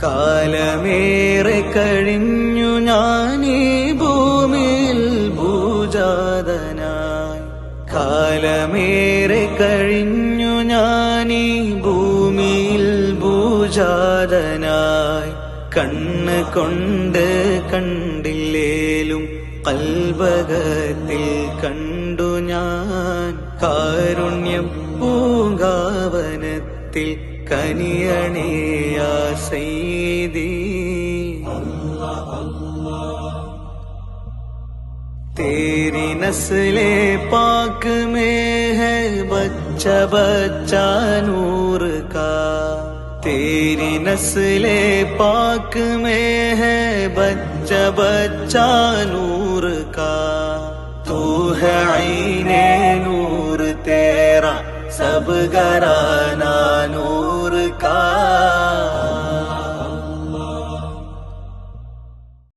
കാലമേറെ കഴിഞ്ഞു ഞാനീ ഭൂമിയിൽ ഭൂജാതനായി. കാലമേറെ കഴിഞ്ഞു ഞാനീ ഭൂമിയിൽ ഭൂജാതനായി. കണ്ണ് കൊണ്ട് കണ്ടില്ലേലും കൽബകത്തിൽ കണ്ടു ഞാൻ. കാരുണ്യം പൂങ്കാവനത്തിൽ കനിയണേ യാ സയ്യിദി. तेरी नस्ले पाक में है बच्चा बच्चा नूर का. तेरी नस्ले पाक में है बच्चा बच्चा नूर का. तू है आईने नूर तेरा सब घराना